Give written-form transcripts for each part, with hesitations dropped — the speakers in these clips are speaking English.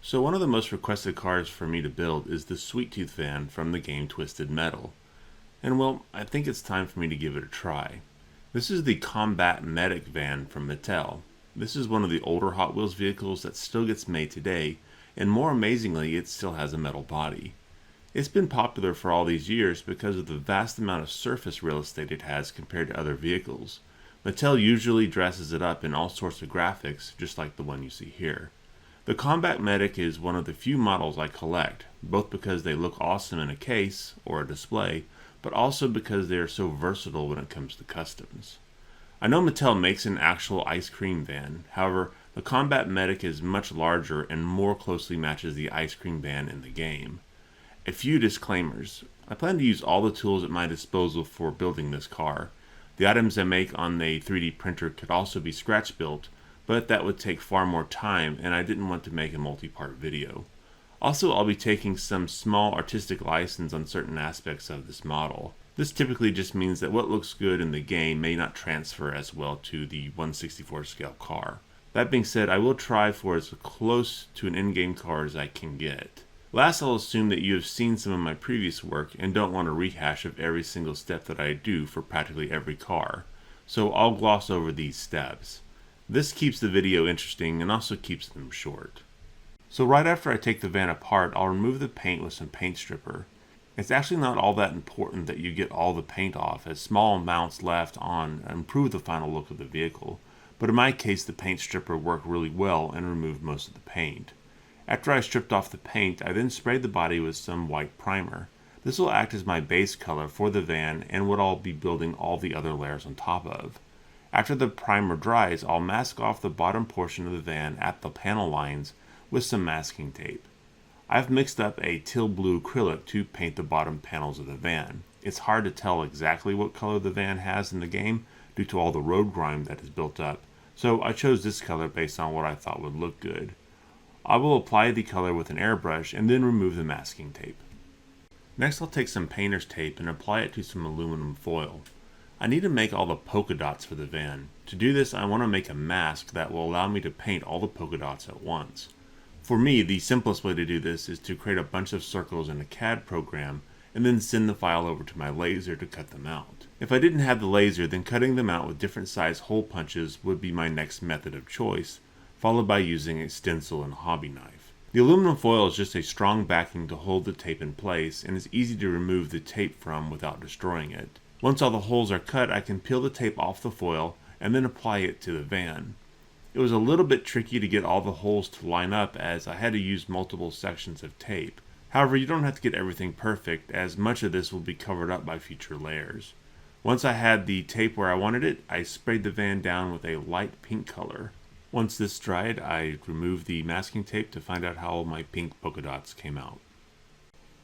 So one of the most requested cars for me to build is the Sweet Tooth van from the game Twisted Metal. And well, I think it's time for me to give it a try. This is the Combat Medic van from Mattel. This is one of the older Hot Wheels vehicles that still gets made today, and more amazingly, it still has a metal body. It's been popular for all these years because of the vast amount of surface real estate it has compared to other vehicles. Mattel usually dresses it up in all sorts of graphics, just like the one you see here. The Combat Medic is one of the few models I collect, both because they look awesome in a case or a display, but also because they are so versatile when it comes to customs. I know Mattel makes an actual ice cream van, however, the Combat Medic is much larger and more closely matches the ice cream van in the game. A few disclaimers. I plan to use all the tools at my disposal for building this car. The items I make on a 3D printer could also be scratch built, but that would take far more time and I didn't want to make a multi-part video. Also, I'll be taking some small artistic license on certain aspects of this model. This typically just means that what looks good in the game may not transfer as well to the 1/64 scale car. That being said, I will try for as close to an in-game car as I can get. Last, I'll assume that you have seen some of my previous work and don't want a rehash of every single step that I do for practically every car, so I'll gloss over these steps. This keeps the video interesting and also keeps them short. So right after I take the van apart, I'll remove the paint with some paint stripper. It's actually not all that important that you get all the paint off, as small amounts left on improve the final look of the vehicle, but in my case the paint stripper worked really well and removed most of the paint. After I stripped off the paint, I then sprayed the body with some white primer. This will act as my base color for the van and what I'll be building all the other layers on top of. After the primer dries, I'll mask off the bottom portion of the van at the panel lines with some masking tape. I've mixed up a teal blue acrylic to paint the bottom panels of the van. It's hard to tell exactly what color the van has in the game due to all the road grime that is built up, so I chose this color based on what I thought would look good. I will apply the color with an airbrush and then remove the masking tape. Next, I'll take some painter's tape and apply it to some aluminum foil. I need to make all the polka dots for the van. To do this, I want to make a mask that will allow me to paint all the polka dots at once. For me, the simplest way to do this is to create a bunch of circles in a CAD program and then send the file over to my laser to cut them out. If I didn't have the laser, then cutting them out with different size hole punches would be my next method of choice, followed by using a stencil and a hobby knife. The aluminum foil is just a strong backing to hold the tape in place and is easy to remove the tape from without destroying it. Once all the holes are cut, I can peel the tape off the foil and then apply it to the van. It was a little bit tricky to get all the holes to line up as I had to use multiple sections of tape. However, you don't have to get everything perfect as much of this will be covered up by future layers. Once I had the tape where I wanted it, I sprayed the van down with a light pink color. Once this dried, I removed the masking tape to find out how all my pink polka dots came out.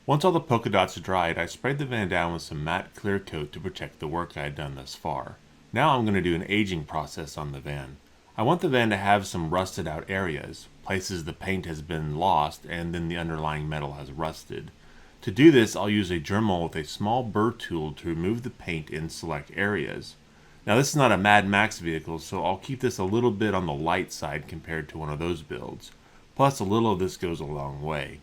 Once all the polka dots dried, I sprayed the van down with some matte clear coat to protect the work I had done thus far. Now I'm going to do an aging process on the van. I want the van to have some rusted out areas, places the paint has been lost and then the underlying metal has rusted. To do this, I'll use a Dremel with a small burr tool to remove the paint in select areas. Now this is not a Mad Max vehicle, so I'll keep this a little bit on the light side compared to one of those builds. Plus a little of this goes a long way.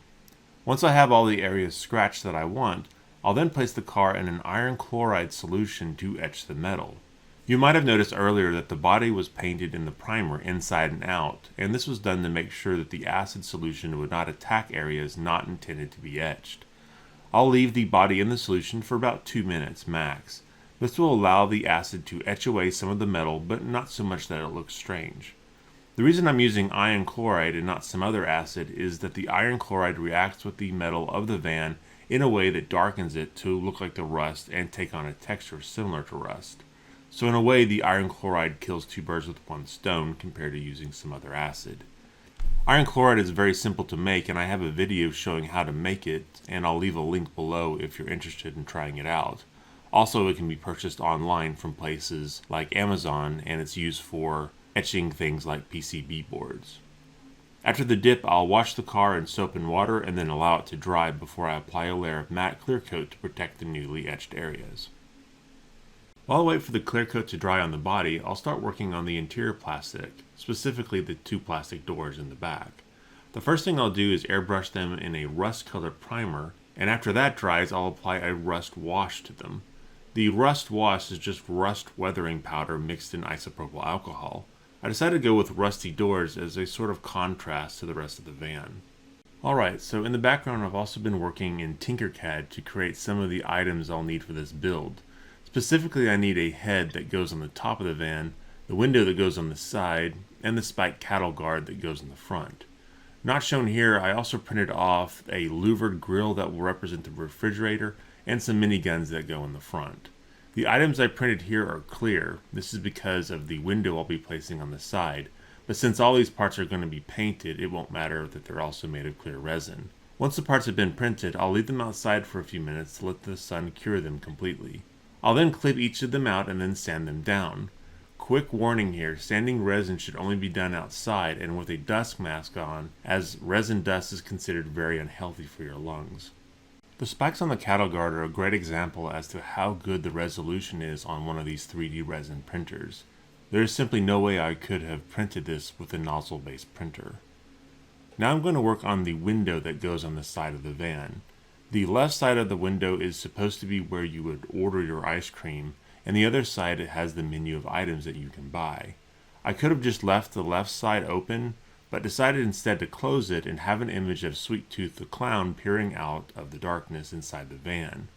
Once I have all the areas scratched that I want, I'll then place the car in an iron chloride solution to etch the metal. You might have noticed earlier that the body was painted in the primer inside and out, and this was done to make sure that the acid solution would not attack areas not intended to be etched. I'll leave the body in the solution for about 2 minutes max. This will allow the acid to etch away some of the metal, but not so much that it looks strange. The reason I'm using iron chloride and not some other acid is that the iron chloride reacts with the metal of the van in a way that darkens it to look like the rust and take on a texture similar to rust. So in a way, the iron chloride kills 2 birds with 1 stone compared to using some other acid. Iron chloride is very simple to make, and I have a video showing how to make it, and I'll leave a link below if you're interested in trying it out. Also, it can be purchased online from places like Amazon, and it's used for etching things like PCB boards. After the dip, I'll wash the car in soap and water and then allow it to dry before I apply a layer of matte clear coat to protect the newly etched areas. While I wait for the clear coat to dry on the body, I'll start working on the interior plastic, specifically the 2 plastic doors in the back. The first thing I'll do is airbrush them in a rust-colored primer, and after that dries, I'll apply a rust wash to them. The rust wash is just rust weathering powder mixed in isopropyl alcohol. I decided to go with rusty doors as a sort of contrast to the rest of the van. Alright, so in the background I've also been working in Tinkercad to create some of the items I'll need for this build. Specifically, I need a head that goes on the top of the van, the window that goes on the side, and the spiked cattle guard that goes in the front. Not shown here, I also printed off a louvered grill that will represent the refrigerator and some miniguns that go in the front. The items I printed here are clear. This is because of the window I'll be placing on the side, but since all these parts are going to be painted, it won't matter that they're also made of clear resin. Once the parts have been printed, I'll leave them outside for a few minutes to let the sun cure them completely. I'll then clip each of them out and then sand them down. Quick warning here, sanding resin should only be done outside and with a dust mask on, as resin dust is considered very unhealthy for your lungs. The spikes on the cattle guard are a great example as to how good the resolution is on one of these 3D resin printers. There is simply no way I could have printed this with a nozzle-based printer. Now I'm going to work on the window that goes on the side of the van. The left side of the window is supposed to be where you would order your ice cream, and the other side it has the menu of items that you can buy. I could have just left the left side open, but decided instead to close it and have an image of Sweet Tooth the Clown peering out of the darkness inside the van.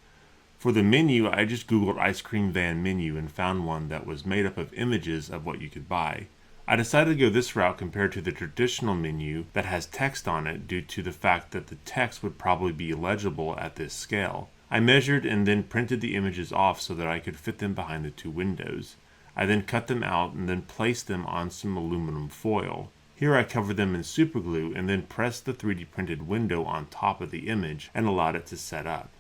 For the menu, I just googled ice cream van menu and found one that was made up of images of what you could buy. I decided to go this route compared to the traditional menu that has text on it due to the fact that the text would probably be illegible at this scale. I measured and then printed the images off so that I could fit them behind the two windows. I then cut them out and then placed them on some aluminum foil. Here I covered them in superglue and then pressed the 3D printed window on top of the image and allowed it to set up.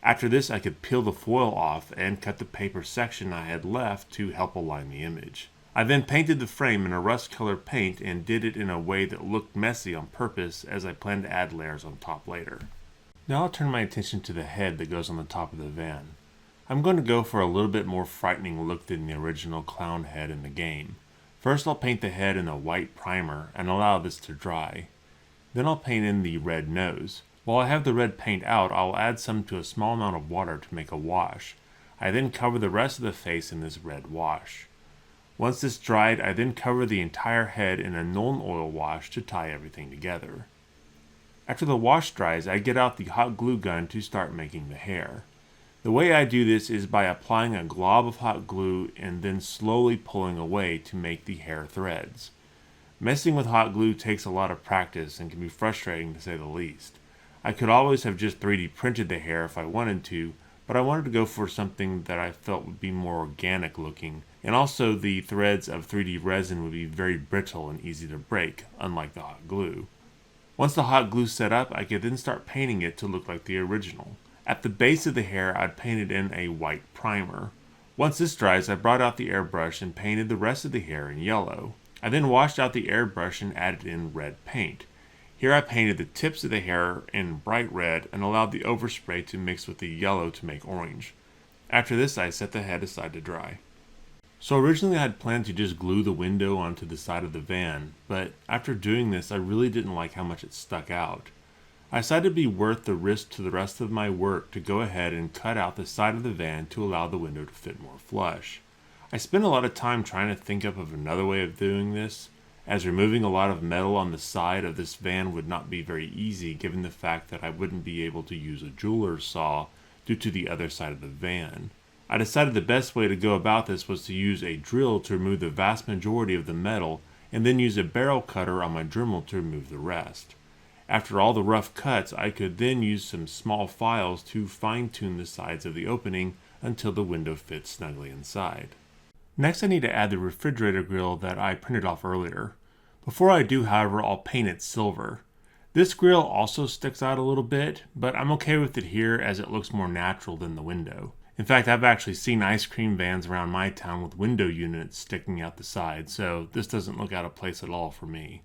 After this, I could peel the foil off and cut the paper section I had left to help align the image. I then painted the frame in a rust-colored paint and did it in a way that looked messy on purpose, as I plan to add layers on top later. Now I'll turn my attention to the head that goes on the top of the van. I'm going to go for a little bit more frightening look than the original clown head in the game. First I'll paint the head in a white primer and allow this to dry. Then I'll paint in the red nose. While I have the red paint out, I'll add some to a small amount of water to make a wash. I then cover the rest of the face in this red wash. Once this dried, I then cover the entire head in a non-oil wash to tie everything together. After the wash dries, I get out the hot glue gun to start making the hair. The way I do this is by applying a glob of hot glue and then slowly pulling away to make the hair threads. Messing with hot glue takes a lot of practice and can be frustrating to say the least. I could always have just 3D printed the hair if I wanted to, but I wanted to go for something that I felt would be more organic looking, and also the threads of 3D resin would be very brittle and easy to break, unlike the hot glue. Once the hot glue set up, I could then start painting it to look like the original. At the base of the hair, I'd painted in a white primer. Once this dries, I brought out the airbrush and painted the rest of the hair in yellow. I then washed out the airbrush and added in red paint. Here I painted the tips of the hair in bright red and allowed the overspray to mix with the yellow to make orange. After this, I set the head aside to dry. So originally I had planned to just glue the window onto the side of the van, but after doing this I really didn't like how much it stuck out. I decided it would be worth the risk to the rest of my work to go ahead and cut out the side of the van to allow the window to fit more flush. I spent a lot of time trying to think up of another way of doing this, as removing a lot of metal on the side of this van would not be very easy given the fact that I wouldn't be able to use a jeweler's saw due to the other side of the van. I decided the best way to go about this was to use a drill to remove the vast majority of the metal and then use a barrel cutter on my Dremel to remove the rest. After all the rough cuts, I could then use some small files to fine-tune the sides of the opening until the window fits snugly inside. Next I need to add the refrigerator grill that I printed off earlier. Before I do, however, I'll paint it silver. This grill also sticks out a little bit, but I'm okay with it here as it looks more natural than the window. In fact, I've actually seen ice cream vans around my town with window units sticking out the side, so this doesn't look out of place at all for me.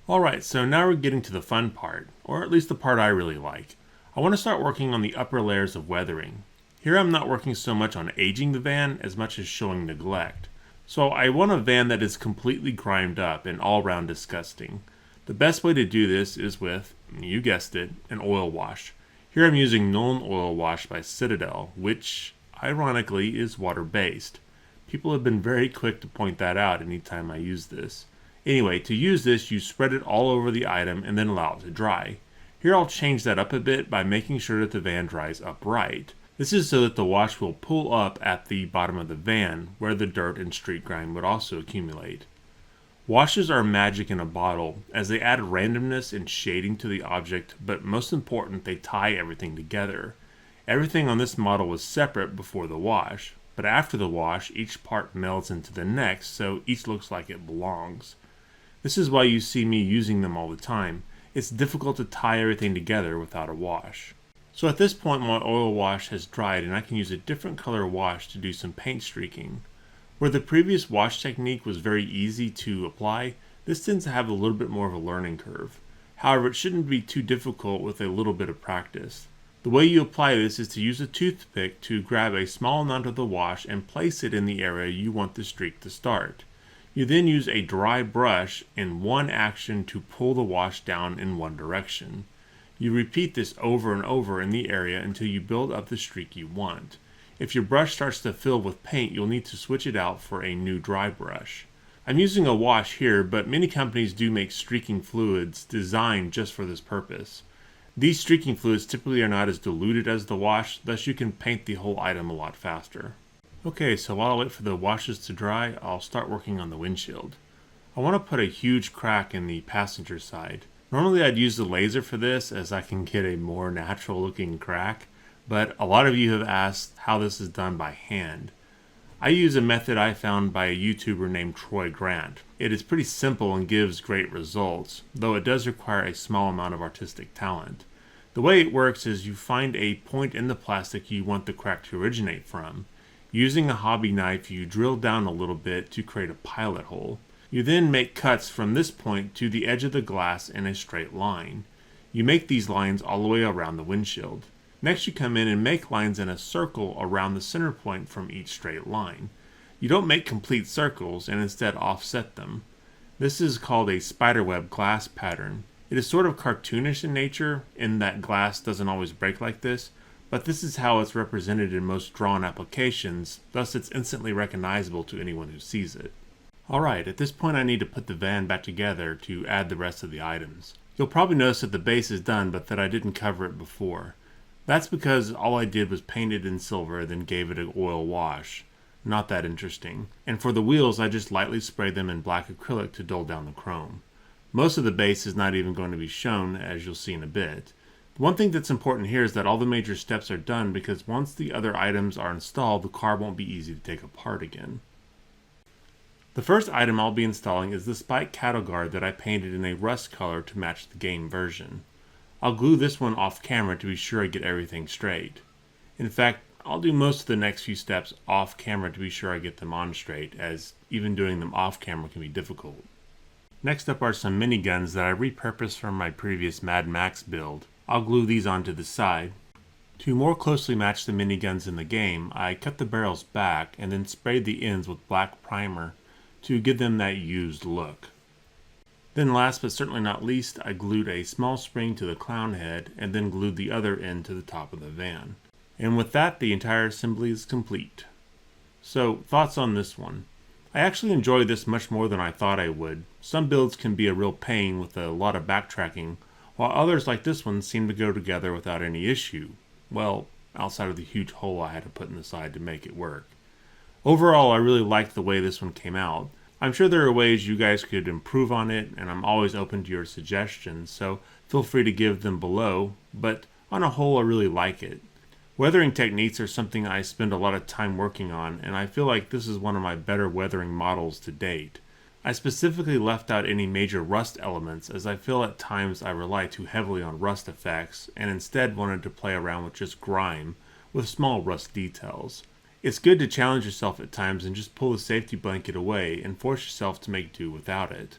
Alright, so now we're getting to the fun part, or at least the part I really like. I want to start working on the upper layers of weathering. Here I'm not working so much on aging the van as much as showing neglect. So I want a van that is completely grimed up and all-round disgusting. The best way to do this is with, you guessed it, an oil wash. Here I'm using Nuln Oil Wash by Citadel, which, ironically, is water-based. People have been very quick to point that out anytime I use this. Anyway, to use this, you spread it all over the item and then allow it to dry. Here I'll change that up a bit by making sure that the van dries upright. This is so that the wash will pull up at the bottom of the van, where the dirt and street grime would also accumulate. Washes are magic in a bottle, as they add randomness and shading to the object, but most important, they tie everything together. Everything on this model was separate before the wash, but after the wash, each part melds into the next, so each looks like it belongs. This is why you see me using them all the time. It's difficult to tie everything together without a wash. So at this point my oil wash has dried and I can use a different color wash to do some paint streaking. Where the previous wash technique was very easy to apply, this tends to have a little bit more of a learning curve. However, it shouldn't be too difficult with a little bit of practice. The way you apply this is to use a toothpick to grab a small amount of the wash and place it in the area you want the streak to start. You then use a dry brush in one action to pull the wash down in one direction. You repeat this over and over in the area until you build up the streak you want. If your brush starts to fill with paint, you'll need to switch it out for a new dry brush. I'm using a wash here, but many companies do make streaking fluids designed just for this purpose. These streaking fluids typically are not as diluted as the wash, thus you can paint the whole item a lot faster. Okay, so while I wait for the washes to dry, I'll start working on the windshield. I want to put a huge crack in the passenger side. Normally I'd use the laser for this, as I can get a more natural looking crack, but a lot of you have asked how this is done by hand. I use a method I found by a YouTuber named Troy Grant. It is pretty simple and gives great results, though it does require a small amount of artistic talent. The way it works is you find a point in the plastic you want the crack to originate from. Using a hobby knife, you drill down a little bit to create a pilot hole. You then make cuts from this point to the edge of the glass in a straight line. You make these lines all the way around the windshield. Next you come in and make lines in a circle around the center point from each straight line. You don't make complete circles and instead offset them. This is called a spiderweb glass pattern. It is sort of cartoonish in nature in that glass doesn't always break like this, but this is how it's represented in most drawn applications, thus it's instantly recognizable to anyone who sees it. Alright, at this point I need to put the van back together to add the rest of the items. You'll probably notice that the base is done but that I didn't cover it before. That's because all I did was paint it in silver then gave it an oil wash. Not that interesting. And for the wheels I just lightly sprayed them in black acrylic to dull down the chrome. Most of the base is not even going to be shown, as you'll see in a bit. One thing that's important here is that all the major steps are done because once the other items are installed, the car won't be easy to take apart again. The first item I'll be installing is the spike cattle guard that I painted in a rust color to match the game version. I'll glue this one off camera to be sure I get everything straight. In fact, I'll do most of the next few steps off camera to be sure I get them on straight, as even doing them off camera can be difficult. Next up are some miniguns that I repurposed from my previous Mad Max build. I'll glue these onto the side. To more closely match the miniguns in the game, I cut the barrels back and then sprayed the ends with black primer to give them that used look. Then last but certainly not least, I glued a small spring to the clown head and then glued the other end to the top of the van. And with that, the entire assembly is complete. So, thoughts on this one? I actually enjoy this much more than I thought I would. Some builds can be a real pain with a lot of backtracking, while others like this one seem to go together without any issue. Well, outside of the huge hole I had to put in the side to make it work. Overall, I really liked the way this one came out. I'm sure there are ways you guys could improve on it, and I'm always open to your suggestions, so feel free to give them below, but on a whole I really like it. Weathering techniques are something I spend a lot of time working on, and I feel like this is one of my better weathering models to date. I specifically left out any major rust elements, as I feel at times I rely too heavily on rust effects, and instead wanted to play around with just grime, with small rust details. It's good to challenge yourself at times and just pull the safety blanket away and force yourself to make do without it.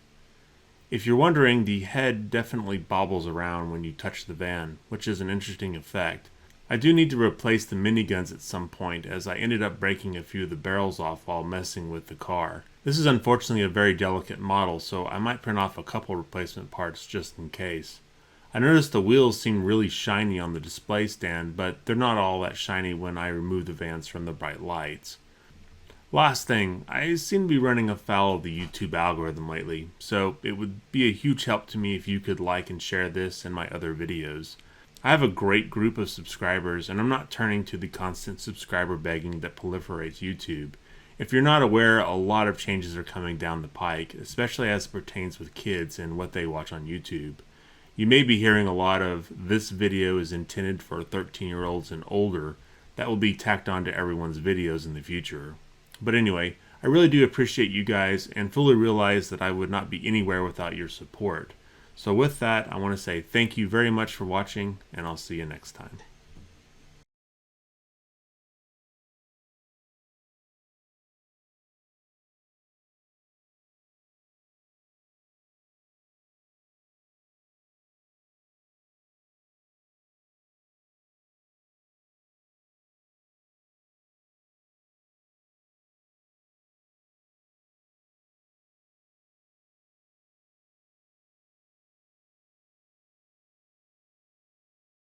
If you're wondering, the head definitely bobbles around when you touch the van, which is an interesting effect. I do need to replace the miniguns at some point, as I ended up breaking a few of the barrels off while messing with the car. This is unfortunately a very delicate model, so I might print off a couple replacement parts just in case. I noticed the wheels seem really shiny on the display stand, but they're not all that shiny when I remove the vans from the bright lights. Last thing, I seem to be running afoul of the YouTube algorithm lately, so it would be a huge help to me if you could like and share this and my other videos. I have a great group of subscribers, and I'm not turning to the constant subscriber begging that proliferates YouTube. If you're not aware, a lot of changes are coming down the pike, especially as it pertains with kids and what they watch on YouTube. You may be hearing a lot of, "This video is intended for 13-year-olds and older," that will be tacked on to everyone's videos in the future. But anyway, I really do appreciate you guys and fully realize that I would not be anywhere without your support. So with that, I want to say thank you very much for watching, and I'll see you next time.